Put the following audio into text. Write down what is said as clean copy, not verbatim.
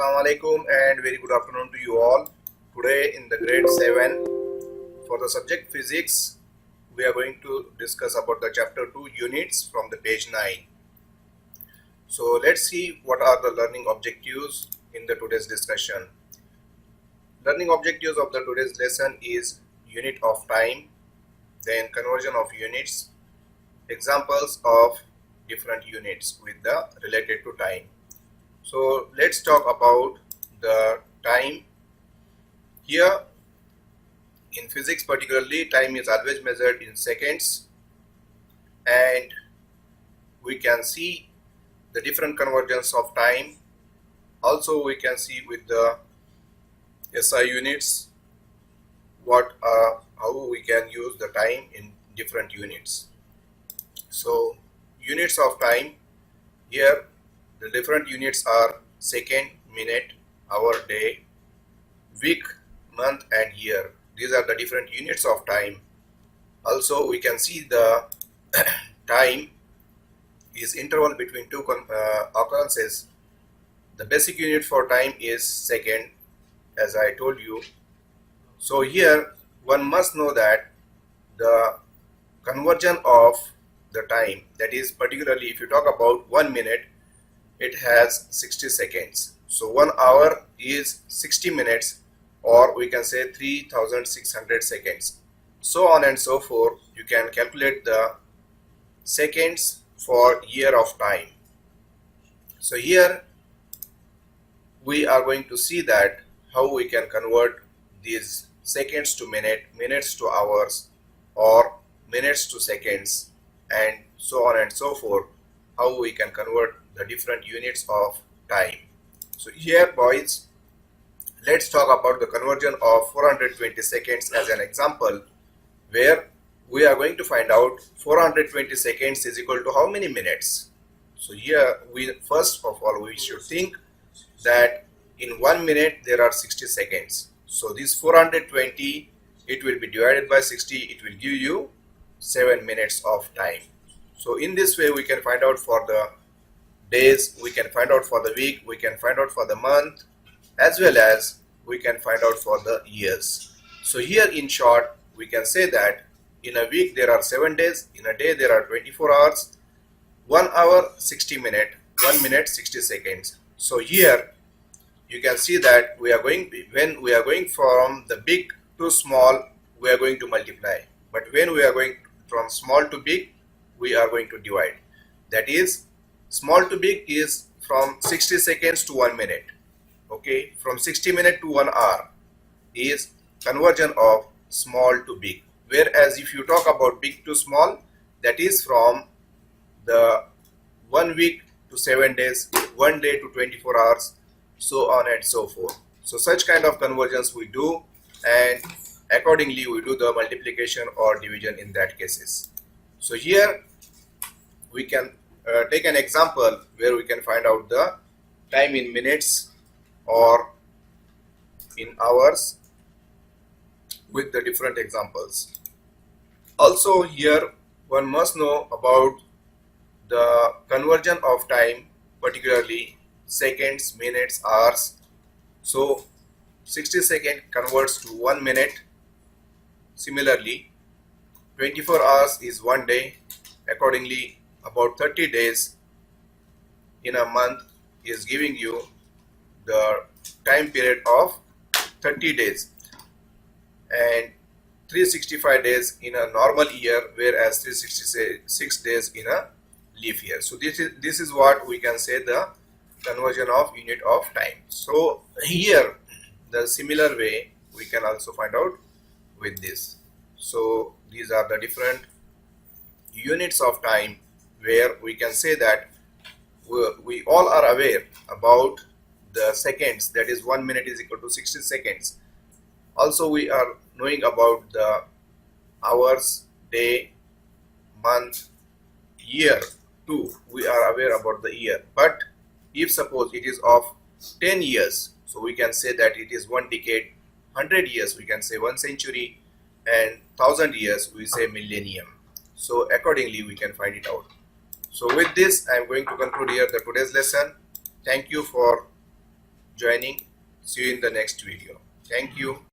Assalamu alaikum and very good afternoon to you all. Today in the grade 7 for the subject physics, we are going to discuss about the chapter 2 units from the page 9. So let's see what are the learning objectives in the today's discussion. Learning objectives of the today's lesson is unit of time, then conversion of units, examples of different units with the related to time. So let's talk about the time. Here in physics particularly, time is always measured in seconds, and we can see the different conversions of time. Also we can see with the SI units how we can use the time in different units. So units of time, here the different units are second, minute, hour, day, week, month and year. These are the different units of time. Also we can see the time is interval between two occurrences. The basic unit for time is second, as I told you. So here one must know that the conversion of the time, that is particularly if you talk about 1 minute, it has 60 seconds. So 1 hour is 60 minutes, or we can say 3600 seconds. So on and so forth. You can calculate the seconds for year of time. So here we are going to see that how we can convert these seconds to minutes to hours, or minutes to seconds, and so on and so forth, how we can convert the different units of time. So here boys, let's talk about the conversion of 420 seconds as an example, where we are going to find out 420 seconds is equal to how many minutes. So here first of all we should think that in 1 minute there are 60 seconds. So this 420, it will be divided by 60, it will give you 7 minutes of time. So in this way we can find out for the days, we can find out for the week, we can find out for the month, as well as we can find out for the years. So here in short we can say that in a week there are 7 days, in a day there are 24 hours, 1 hour 60 minutes, 1 minute 60 seconds. So here you can see that when we are going from the big to small, we are going to multiply, but when we are going from small to big, we are going to divide. That is, small to big is from 60 seconds to 1 minute. Okay, from 60 minutes to 1 hour is conversion of small to big. Whereas if you talk about big to small, that is from the 1 week to 7 days, 1 day to 24 hours, so on and so forth. So such kind of conversions we do, and accordingly we do the multiplication or division in that cases. So here we can take an example where we can find out the time in minutes or in hours with the different examples. Also here one must know about the conversion of time, particularly seconds, minutes, hours. So 60 seconds converts to 1 minute. Similarly 24 hours is 1 day. Accordingly about 30 days in a month is giving you the time period of 30 days, and 365 days in a normal year, whereas 366 days in a leap year. So this is what we can say the conversion of unit of time. So here the similar way we can also find out with this. So these are the different units of time where we can say that we all are aware about the seconds, that is 1 minute is equal to 60 seconds. Also we are knowing about the hours, day, month, year too. We are aware about the year. But if suppose it is of 10 years, so we can say that it is 1 decade, 100 years we can say 1 century, and 1000 years we say millennium. So accordingly we can find it out. So with this I am going to conclude here the today's lesson. Thank you for joining. See you in the next video. Thank you.